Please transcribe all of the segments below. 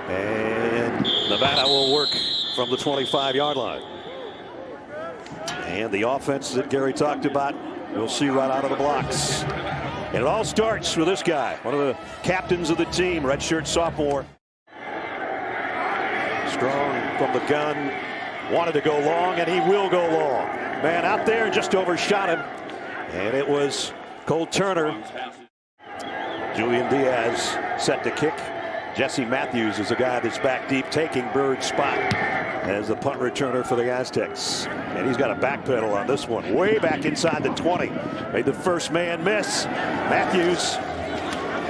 And Nevada will work from the 25-yard line. And the offense that Gary talked about, we'll see right out of the blocks. And it all starts with this guy, one of the captains of the team, redshirt sophomore. Strong from the gun, wanted to go long, and he will go long. Man out there and just overshot him. And it was Cole Turner. Julian Diaz set to kick. Jesse Matthews is a guy that's back deep, taking Bird's spot as the punt returner for the Aztecs. And he's got a back pedal on this one, way back inside the 20. Made the first man miss. Matthews.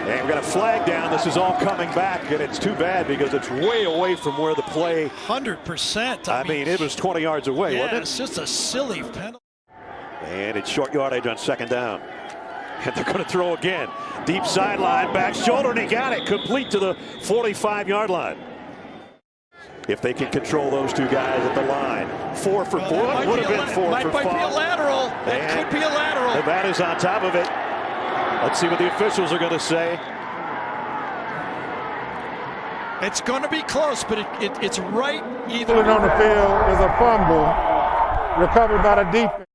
And we got a flag down. This is all coming back, and it's too bad because it's way away from where the play. 100%. I mean, it was 20 yards away, yeah, wasn't it? It's just a silly penalty. And it's short yardage on second down. And they're going to throw again. Deep sideline, back shoulder, and he got it. Complete to the 45-yard line. If they can control those two guys at the line. 4 for 4. Would have been 4 might for 5. Might be a lateral. That could be a lateral. Nevada's on top of it. Let's see what the officials are going to say. It's going to be close, but it's right either. On the field is a fumble recovered by the defense.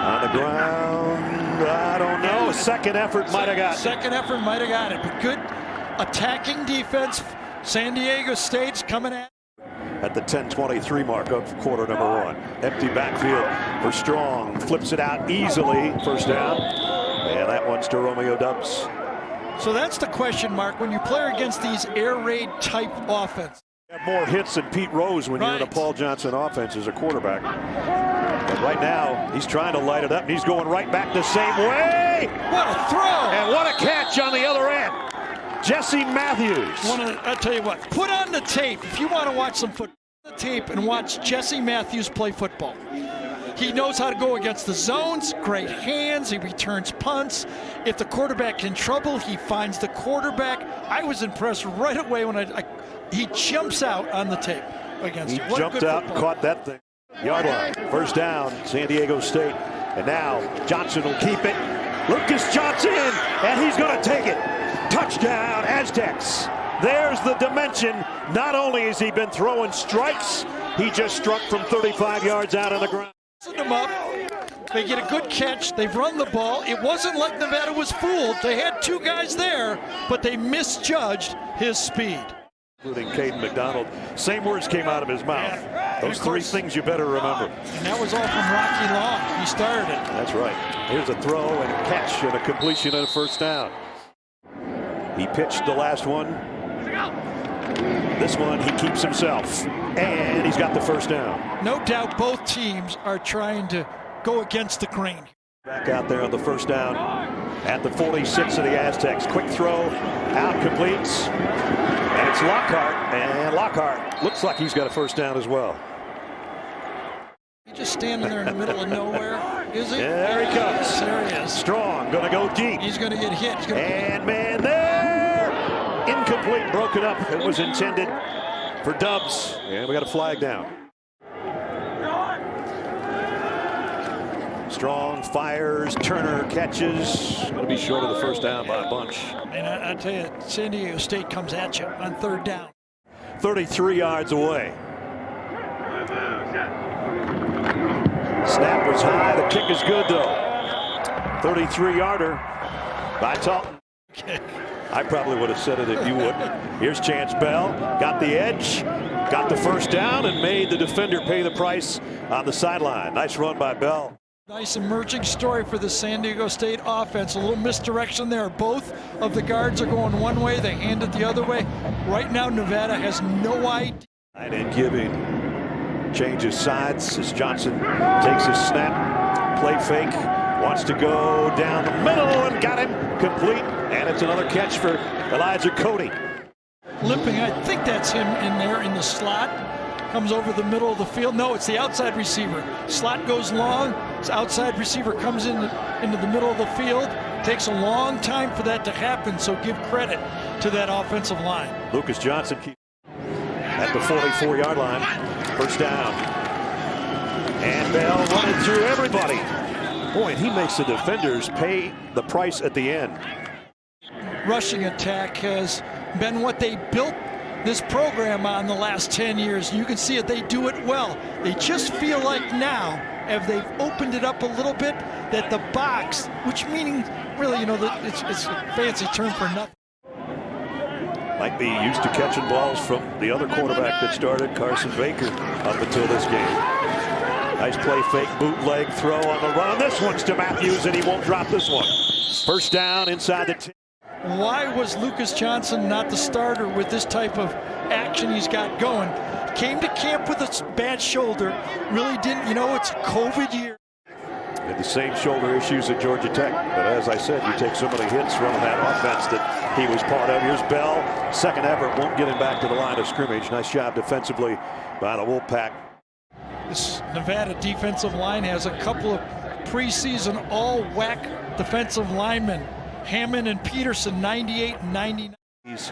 On the ground, I don't know. Second effort might have got it. Second effort might have got it, but good attacking defense. San Diego State's coming at the 10:23 mark of quarter number 1. Empty backfield for Strong. Flips it out easily. First down. And that one's to Romeo Dubs. So that's the question mark when you play against these air raid type offense. You have more hits than Pete Rose when you're in a Paul Johnson offense as a quarterback. But right now, he's trying to light it up, and he's going right back the same way. What a throw! And what a catch on the other end. Jesse Matthews. I'll tell you what, put on the tape if you want to watch some football. The tape and watch Jesse Matthews play football. He knows how to go against the zones, great hands, he returns punts. If the quarterback in trouble, he finds the quarterback. I was impressed right away when he jumps out on the tape against him. He jumped out and caught that thing. Yard line, first down, San Diego State. And now Johnson will keep it. Lucas Johnson, and he's going to take it. Touchdown, Aztecs. There's the dimension. Not only has he been throwing strikes, he just struck from 35 yards out on the ground. Them up. They get a good catch. They've run the ball. It wasn't like Nevada was fooled. They had two guys there, but they misjudged his speed. Including Caden McDonald. Same words came out of his mouth. Yeah. Those three things you better remember. And that was all from Rocky Long. He started it. That's right. Here's a throw and a catch and a completion and a first down. He pitched the last one. This one he keeps himself. And he's got the first down. No doubt both teams are trying to go against the grain. Back out there on the first down at the 46 of the Aztecs. Quick throw, out, completes. And it's Lockhart. And Lockhart looks like he's got a first down as well. He's just standing there in the middle of nowhere, is he? Yeah, there he comes. There he is. Strong, going to go deep. He's going to get hit. And man there! Incomplete, broken up. It was intended for Dubs. And we got a flag down. Strong fires, Turner catches. Going to be short of the first down by a bunch. And I tell you, San Diego State comes at you on third down. 33 yards away. Snap was high. The kick is good, though. 33-yarder by Talton. I probably would have said it if you would. Here's Chance Bell. Got the edge. Got the first down and made the defender pay the price on the sideline. Nice run by Bell. Nice emerging story for the San Diego State offense. A little misdirection there. Both of the guards are going one way. They hand it the other way. Right now, Nevada has no idea. And giving. Changes sides as Johnson takes his snap. Play fake. Wants to go down the middle and got him complete. And it's another catch for Elijah Cody. Limping. I think that's him in there in the slot. Comes over the middle of the field. No, it's the outside receiver. Slot goes long. This outside receiver comes into the middle of the field. Takes a long time for that to happen, so give credit to that offensive line. Lucas Johnson at the 44-yard line. First down. And Bell running through everybody. Boy, he makes the defenders pay the price at the end. rushing attack has been what they built this program on the last 10 years. You can see it, they do it well. They just feel like now, as they've opened it up a little bit, that the box, which meaning really, you know, it's a fancy term for nothing. Might be used to catching balls from the other quarterback that started, Carson Baker, up until this game. Nice play fake, bootleg throw on the run. This one's to Matthews, and he won't drop this one. First down inside the 10. Why was Lucas Johnson not the starter with this type of action he's got going? Came to camp with a bad shoulder, really didn't, you know, it's a COVID year. Had the same shoulder issues at Georgia Tech, but as I said, you take so many hits running that offense that he was part of. Here's Bell, second effort, won't get him back to the line of scrimmage. Nice job defensively by the Wolfpack. This Nevada defensive line has a couple of preseason all-WAC defensive linemen, Hammond and Peterson, 98 and 99. He's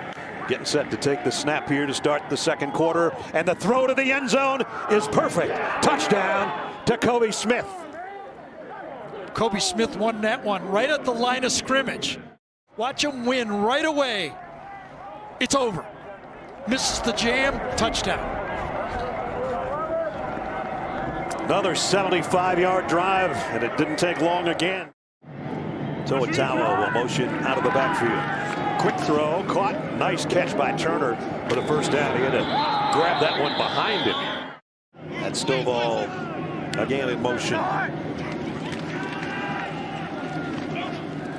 getting set to take the snap here to start the second quarter, and the throw to the end zone is perfect. Touchdown to Kobe Smith. Kobe Smith won that one right at the line of scrimmage. Watch him win right away. It's over. Misses the jam, touchdown. Another 75-yard drive, and it didn't take long again. Toatawa will motion out of the backfield. Quick throw, caught. Nice catch by Turner for the first down. He had to grab that one behind him. That's Stovall again in motion.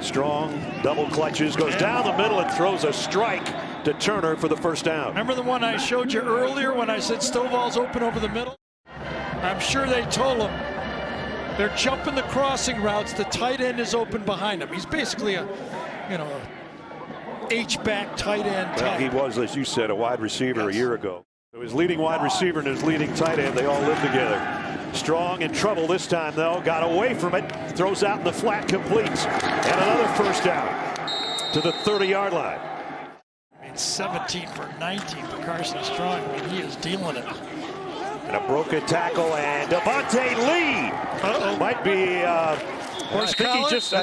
Strong double clutches, goes down the middle and throws a strike to Turner for the first down. Remember the one I showed you earlier when I said Stovall's open over the middle? I'm sure they told him they're jumping the crossing routes. The tight end is open behind him. He's basically a, you know, H-back tight end. Well, he was, as you said, a wide receiver a year ago. So his leading wide receiver and his leading tight end, they all live together. Strong in trouble this time, though. Got away from it. Throws out in the flat, completes. And another first down to the 30-yard line. I mean, 17 for 19 for Carson Strong. I mean, he is dealing it. And a broken tackle, and Devontae Lee might be. I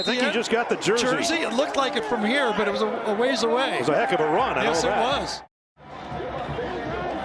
think he just got the jersey. It looked like it from here, but it was a ways away. It was a heck of a run. Yes, it was.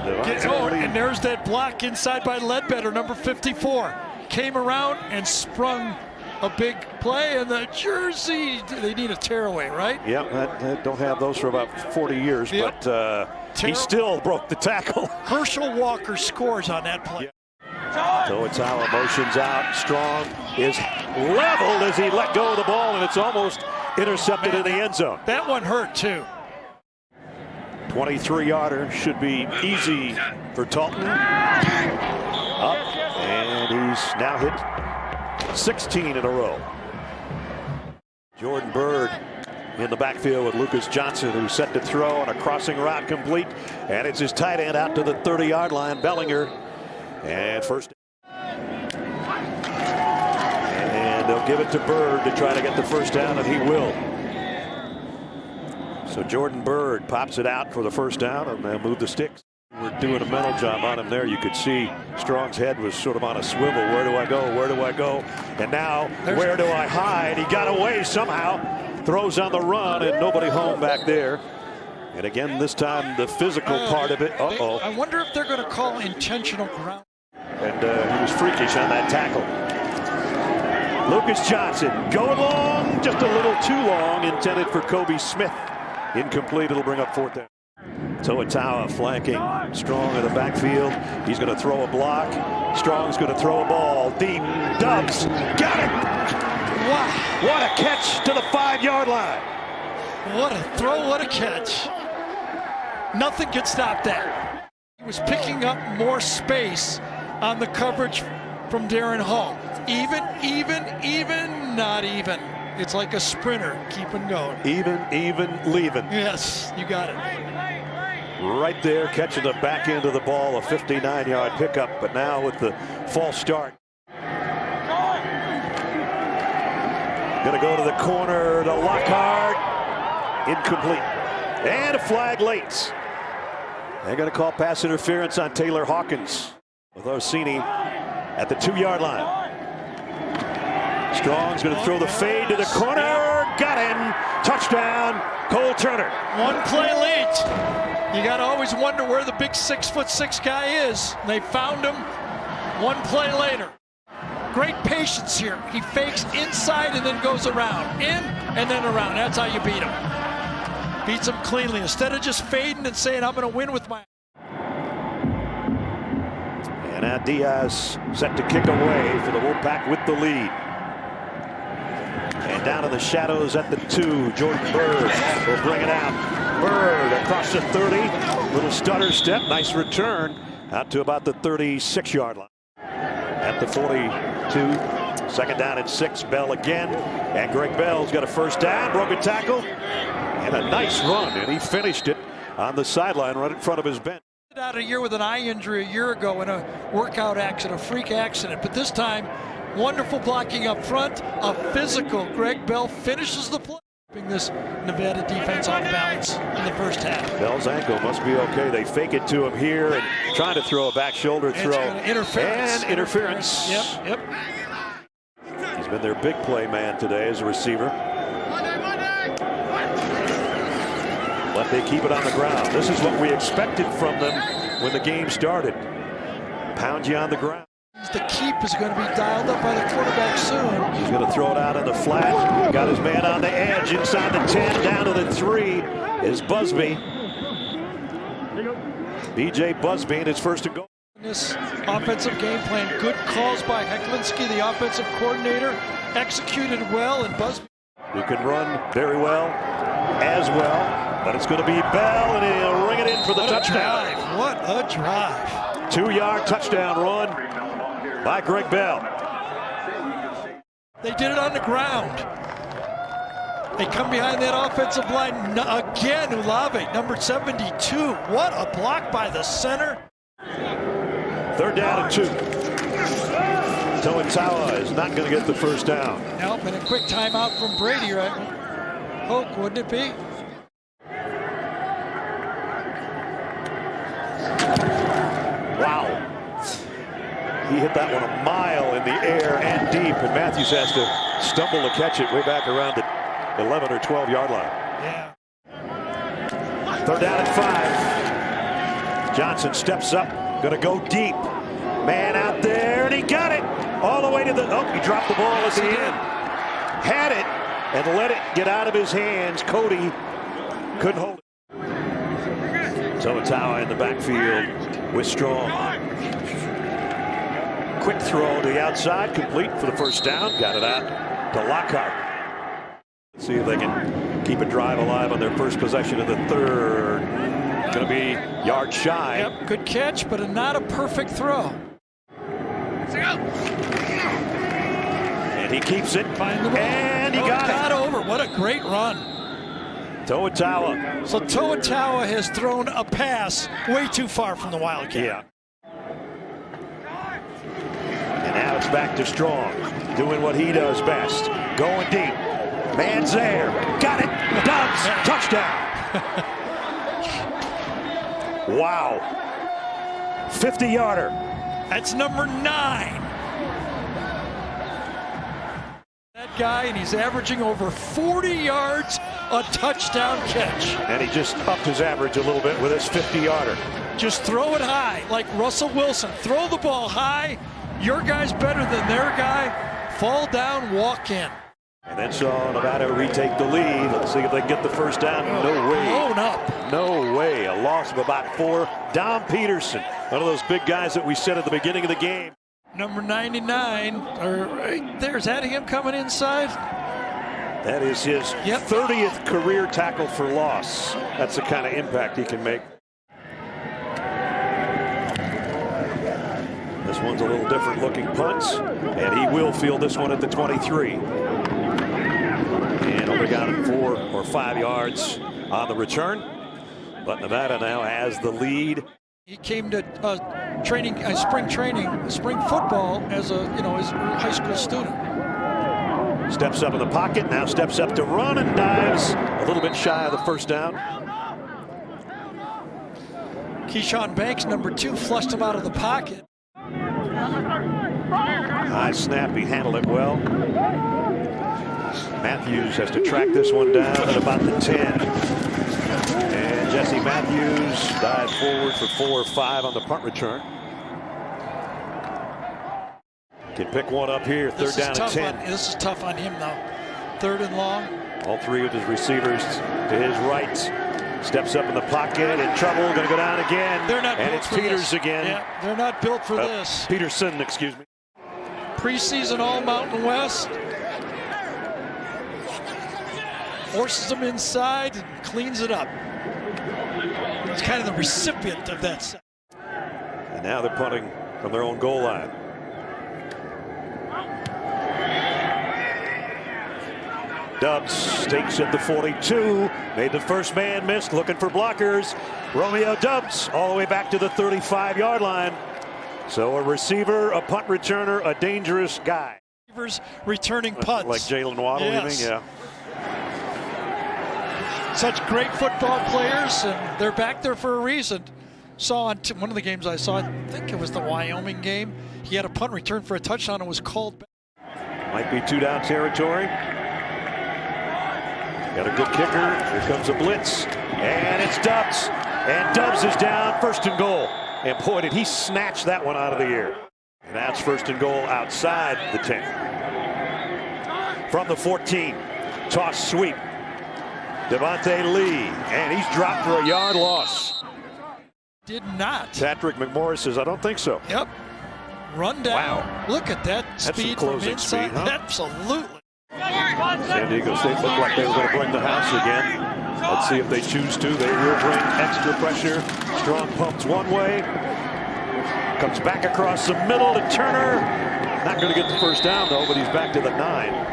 And there's that block inside by Ledbetter, number 54. Came around and sprung a big play, and the jersey, they need a tearaway, right? Yeah, don't have those for about 40 years, yep. But he still broke the tackle. Herschel Walker scores on that play. Yeah. Toatawa motions out. Strong is leveled as he let go of the ball, and it's almost intercepted in the end zone. That one hurt, too. 23-yarder should be easy for Talton. Up, and he's now hit 16 in a row. Jordan Byrd in the backfield with Lucas Johnson, who's set to throw on a crossing route complete. And it's his tight end out to the 30-yard line, Bellinger. And first. And they'll give it to Byrd to try to get the first down, and he will. So Jordan Byrd pops it out for the first down, and they'll move the sticks. We're doing a mental job on him there. You could see Strong's head was sort of on a swivel. Where do I go? Where do I go? And now, where do I hide? He got away somehow. Throws on the run, and nobody home back there. And again, this time, the physical part of it. I wonder if they're going to call intentional ground. And he was freakish on that tackle. Lucas Johnson going long, just a little too long, intended for Kobe Smith. Incomplete, it'll bring up fourth down. Toatawa flanking Strong in the backfield. He's going to throw a block. Strong's going to throw a ball. Deep, Dubs, got it! Wow. What a catch to the 5-yard line. What a throw, what a catch. Nothing could stop that. He was picking up more space on the coverage from Darren Hall. Even, not even. It's like a sprinter, keeping going. Even, leaving. Yes, you got it. Right there, catching the back end of the ball, a 59-yard pickup, but now with the false start. Gonna go to the corner to Lockhart. Incomplete. And a flag late. They're gonna call pass interference on Taylor Hawkins with Orsini at the 2-yard line. Strong's going to throw the fade to the corner. got him. Touchdown, Cole Turner. One play late. You got to always wonder where the big 6'6" guy is. They found him one play later. Great patience here. He fakes inside and then goes around. In and then around. That's how you beat him. Beats him cleanly. Instead of just fading and saying, I'm going to win with my... And now Diaz set to kick away for the Wolfpack with the lead. And down in the shadows at the 2, Jordan Bird will bring it out. Bird across the 30. Little stutter step. Nice return out to about the 36-yard line. At the 42. Second down and 6. Bell again. And Greg Bell's got a first down. Broken tackle. And a nice run. And he finished it on the sideline right in front of his bench. Out a year with an eye injury a year ago in a workout accident, a freak accident. But this time, wonderful blocking up front, a physical. Greg Bell finishes the play. This Nevada defense off balance in the first half. Bell's ankle must be okay. They fake it to him here and trying to throw a back shoulder throw. Interference. And interference. Yep. He's been their big play man today as a receiver. But they keep it on the ground. This is what we expected from them when the game started. Pound you on the ground. The keep is going to be dialed up by the quarterback soon. He's going to throw it out in the flat. Got his man on the edge inside the 10, down to the 3 is Busby. B.J. Busby in his first to go. This offensive game plan, good calls by Hecklinski, the offensive coordinator, executed well, and Busby. Who can run very well as well, but it's going to be Bell, and he'll ring it in for the touchdown. What a drive. 2-yard touchdown run by Greg Bell. They did it on the ground. They come behind that offensive line again. Ulave, number 72. What a block by the center. 3rd down and 2. To'otaua is not going to get the first down. Nope, and a quick timeout from Brady, right? Hoke, wouldn't it be? Wow. He hit that one a mile in the air and deep, and Matthews has to stumble to catch it way back around the 11 or 12-yard line. Yeah. 3rd down and 5. Johnson steps up, going to go deep. Man out there, and he got it all the way to the... Oh, he dropped the ball at the end. Had it and let it get out of his hands. Cody couldn't hold it. To'otaua in the backfield with Strong. Quick throw to the outside, complete for the first down. Got it out to Lockhart. Let's see if they can keep a drive alive on their first possession of the 3rd. Going to be yard shy. Yep, good catch, but not a perfect throw. And he keeps it. And he got it. Over. What a great run. To'otaua. So To'otaua has thrown a pass way too far from the Wildcat. Yeah. And now it's back to Strong, doing what he does best. Going deep. Man's there. Got it. Dobbs. Touchdown. Wow. 50-yarder. That's number 9. That guy, and he's averaging over 40 yards a touchdown catch. And he just upped his average a little bit with his 50-yarder. Just throw it high, like Russell Wilson. Throw the ball high. Your guy's better than their guy. Fall down, walk in. And then saw Nevada retake the lead. Let's see if they can get the first down. No way. Blown up. No way. A loss of about 4. Dom Peterson, one of those big guys that we said at the beginning of the game. Number 99, right there. Is that him coming inside? That is his 30th career tackle for loss. That's the kind of impact he can make. This one's a little different looking punts, and he will field this one at the 23. And only got him 4 or 5 yards on the return. But Nevada now has the lead. He came to spring football as a as a high school student. Steps up in the pocket, now steps up to run and dives a little bit shy of the first down. Keyshawn Banks, number 2, flushed him out of the pocket. High snap, he handled it well. Matthews has to track this one down at about the 10. And Jesse Matthews dives forward for 4 or 5 on the punt return. Can pick one up here, third down and 10. This is tough on him, though. Third and long. All 3 of his receivers to his right. Steps up in the pocket, in trouble, going to go down again. They're not and it's Peters this. again. Yeah, they're not built for this. Peterson, excuse me. Preseason All-Mountain West. Forces them inside and cleans it up. He's kind of the recipient of that. And now they're punting from their own goal line. Dubs stakes at the 42. Made the first man miss, looking for blockers. Romeo Dubs all the way back to the 35-yard line. So a receiver, a punt returner, a dangerous guy. Receivers returning punts. Like Jalen Waddle, yes. you mean? Yeah. Such great football players, and they're back there for a reason. Saw on one of the games I saw, I think it was the Wyoming game, he had a punt return for a touchdown and was called back. Might be 2-down territory. Got a good kicker. Here comes a blitz. And it's Dubs. And Dubs is down, first and goal. And boy, did he snatch that one out of the air. And that's first and goal outside the 10. From the 14. Toss sweep. Devontae Lee. And he's dropped for a yard loss. Did not. Patrick McMorris says, I don't think so. Yep. Run down. Wow. Look at that speed from inside. Speed, huh? Absolutely. San Diego State looked like they were going to bring the house again. Let's see if they choose to. They will bring extra pressure. Strong pumps one way. Comes back across the middle to Turner. Not going to get the first down, though, but he's back to the 9.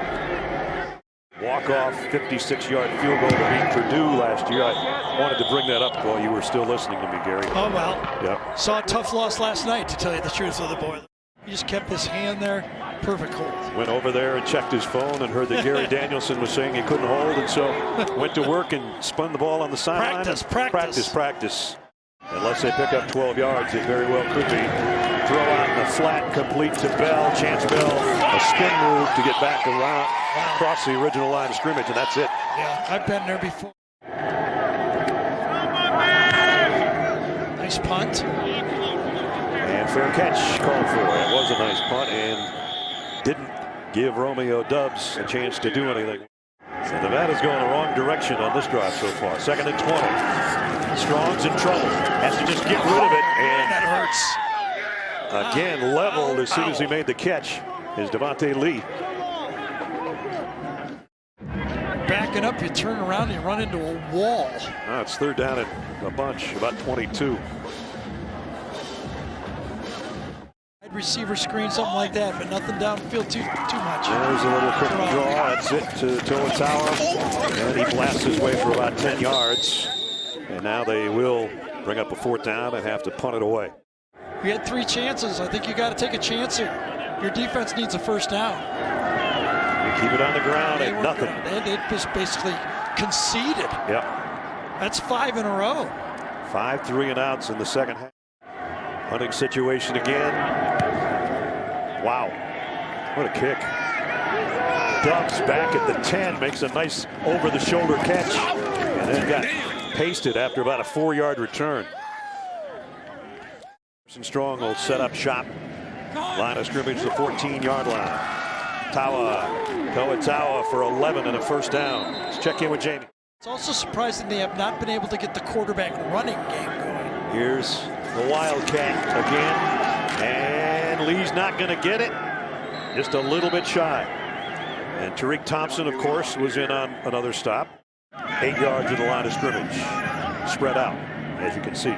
Walk-off 56-yard field goal to beat Purdue last year. I wanted to bring that up while you were still listening to me, Gary. Oh, well. Yep. Saw a tough loss last night, to tell you the truth, with the boy. He just kept his hand there. Perfect hold. Went over there and checked his phone and heard that Gary Danielson was saying he couldn't hold, and so went to work and spun the ball on the sideline. Practice. Unless they pick up 12 yards, it very well could be. Throw out in the flat, complete to Bell. Chance Bell, a spin move to get back around, across the original line of scrimmage, and that's it. Yeah, I've been there before. Nice punt. And fair catch called for. It was a nice punt and didn't give Romeo Dubs a chance to do anything. So Nevada's going the wrong direction on this drive so far. 2nd and 20. Strong's in trouble. Has to just get rid of it. And that hurts. Again, leveled as soon as he made the catch is Devontae Lee. Backing up, you turn around and you run into a wall. It's 3rd down at a bunch, about 22. Receiver screen, something like that, but nothing downfield too much. There's a little quick draw. That's it to Toa. And he blasts his way for about 10 yards. And now they will bring up a 4th down and have to punt it away. We had 3 chances. I think you got to take a chance here. Your defense needs a first down. You keep it on the ground and nothing. They just basically conceded. Yep. That's 5 in a row. 5 3-and-outs in the second half. Hunting situation again. Wow. What a kick. Dubs back at the 10. Makes a nice over-the-shoulder catch. And then got pasted after about a 4-yard return. Strong will set up shop. Line of scrimmage, the 14-yard line. Toa for 11 and a first down. Let's check in with Jamie. It's also surprising they have not been able to get the quarterback running game going. Here's the Wildcat again. And Lee's not going to get it. Just a little bit shy. And Tariq Thompson, of course, was in on another stop. 8 yards of the line of scrimmage. Spread out, as you can see.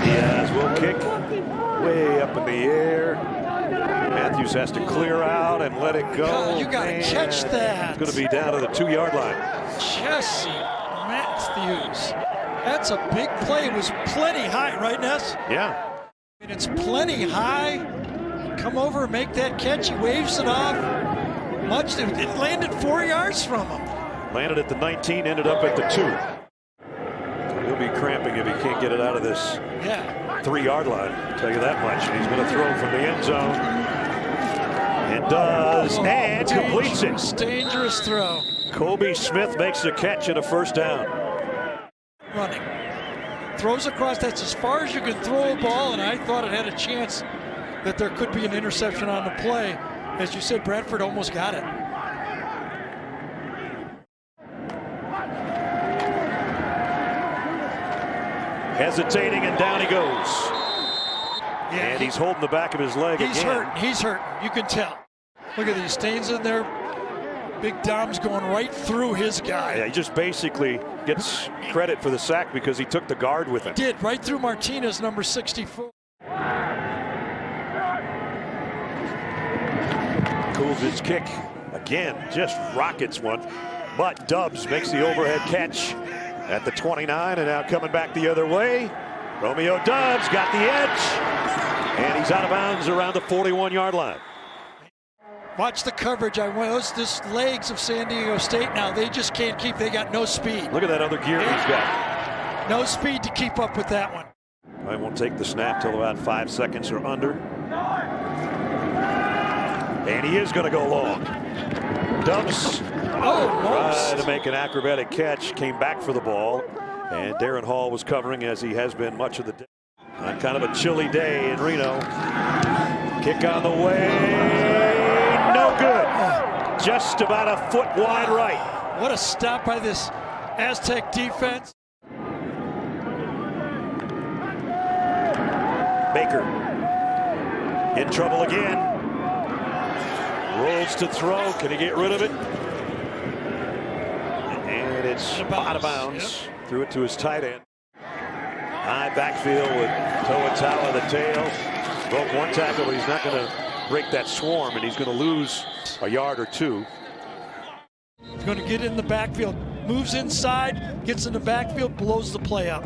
Diaz will kick way up in the air. Matthews has to clear out and let it go. God, you got to catch that. It's going to be down to the 2-yard line. Jesse Matthews. That's a big play. It was plenty high, right, Ness? Yeah. And it's plenty high. Come over and make that catch. He waves it off. It landed 4 yards from him. Landed at the 19, ended up at the 2. He'll be cramping if he can't get it out of this 3-yard line. I'll tell you that much. And he's going to throw from the end zone. And does, and completes it. Dangerous throw. Kobe Smith makes a catch and a first down. Running. Throws across, that's as far as you can throw a ball, and I thought it had a chance that there could be an interception on the play. As you said, Bradford almost got it. Hesitating, and down he goes. Yeah, and he's holding the back of his leg again. He's hurt. You can tell. Look at these stains in there. Big Dom's going right through his guy. Yeah, he just basically gets credit for the sack because he took the guard with him. Did, right through Martinez, number 64. Coolidge's kick again, just rockets one. But Dubs makes the overhead catch at the 29, and now coming back the other way. Romeo Dubs got the edge, and he's out of bounds around the 41-yard line. Watch the coverage. Those legs of San Diego State now, they just can't keep. They got no speed. Look at that other gear he's got. No speed to keep up with that one. I won't take the snap till about 5 seconds or under. And he is going to go long. Dubs tried to make an acrobatic catch, came back for the ball, and Darren Hall was covering as he has been much of the day. On kind of a chilly day in Reno. Kick on the way. No good. Just about a foot wide right. What a stop by this Aztec defense. Baker in trouble again. Rolls to throw. Can he get rid of it? And it's out of bounds. Yep. Threw it to his tight end. High backfield with Toa the tail. Broke one tackle, but he's not going to break that swarm, and he's going to lose a yard or two. He's going to get in the backfield. Moves inside, gets in the backfield, blows the play up.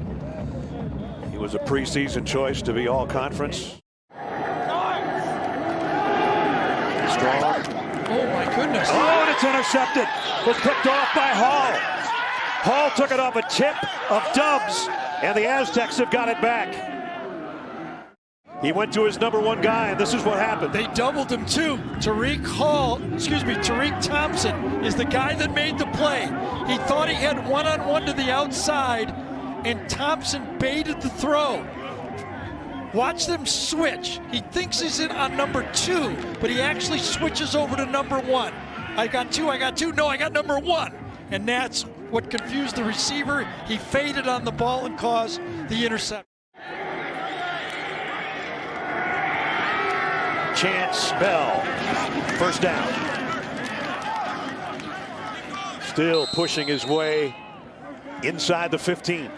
He was a preseason choice to be all conference. Strong. Oh my goodness. Oh, and it's intercepted. Was picked off by Hall. Hall took it off a tip of Dubs, and the Aztecs have got it back. He went to his number one guy, and this is what happened. They doubled him too. Tariq Thompson is the guy that made the play. He thought he had one-on-one to the outside, and Thompson baited the throw. Watch them switch. He thinks he's in on number 2, but he actually switches over to number 1. I got two. No, I got number 1. And that's what confused the receiver. He faded on the ball and caused the interception. Chance Bell, first down. Still pushing his way inside the 15.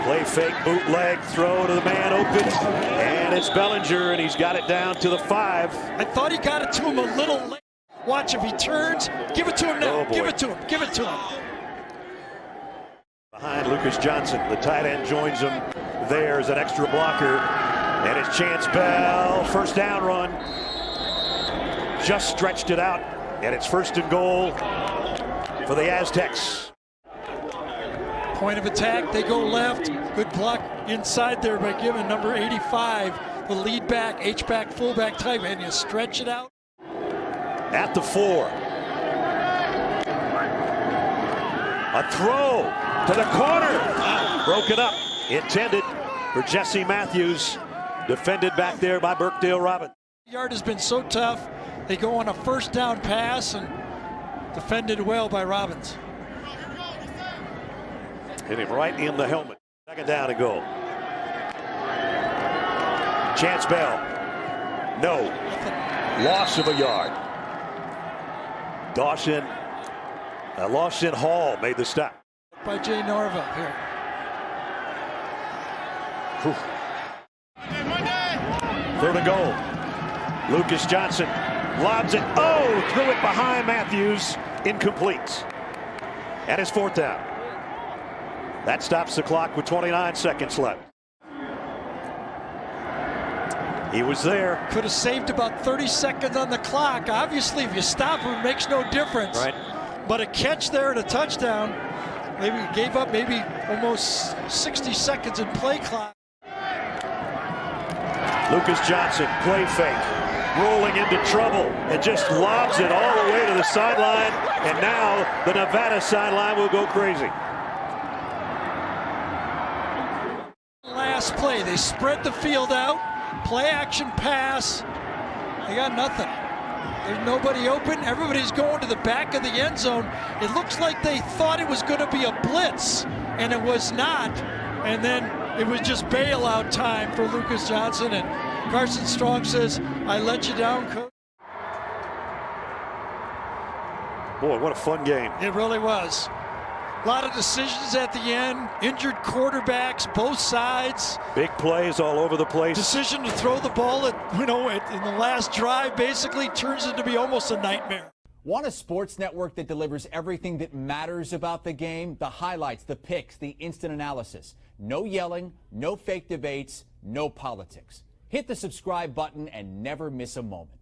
Play fake, bootleg, throw to the man open, and it's Bellinger, and he's got it down to the 5. I thought he got it to him a little late. Watch if he turns. Give it to him now. Oh, give it to him. Give it to him. Behind Lucas Johnson, the tight end joins him. There's an extra blocker, and it's Chance Bell. First down run. Just stretched it out, and it's 1st and goal for the Aztecs. Point of attack, they go left. Good block inside there by giving number 85, the lead back, H-back, fullback type, and you stretch it out. At the 4. A throw to the corner. Broken up. Intended for Jesse Matthews. Defended back there by Burkdale Robbins. The yard has been so tough. They go on a first down pass and defended well by Robbins. Hit him right in the helmet. 2nd down and goal. Chance Bell. No. Loss of a yard. Lawson Hall made the stop. By Jay Norva here. Whew. 3rd and goal. Lucas Johnson lobs it. Oh, threw it behind Matthews. Incomplete. And it's 4th down. That stops the clock with 29 seconds left. He was there. Could have saved about 30 seconds on the clock. Obviously, if you stop him, it makes no difference. Right. But a catch there and a touchdown, maybe gave up maybe almost 60 seconds in play clock. Lucas Johnson, play fake, rolling into trouble, and just lobs it all the way to the sideline. And now the Nevada sideline will go crazy. Last play, they spread the field out, play action pass. They got nothing. There's nobody open. Everybody's going to the back of the end zone. It looks like they thought it was going to be a blitz, and it was not. And then it was just bailout time for Lucas Johnson. And Carson Strong says, "I let you down, coach." Boy, what a fun game. It really was. A lot of decisions at the end. Injured quarterbacks, both sides. Big plays all over the place. Decision to throw the ball in the last drive basically turns into be almost a nightmare. Want a sports network that delivers everything that matters about the game? The highlights, the picks, the instant analysis. No yelling, no fake debates, no politics. Hit the subscribe button and never miss a moment.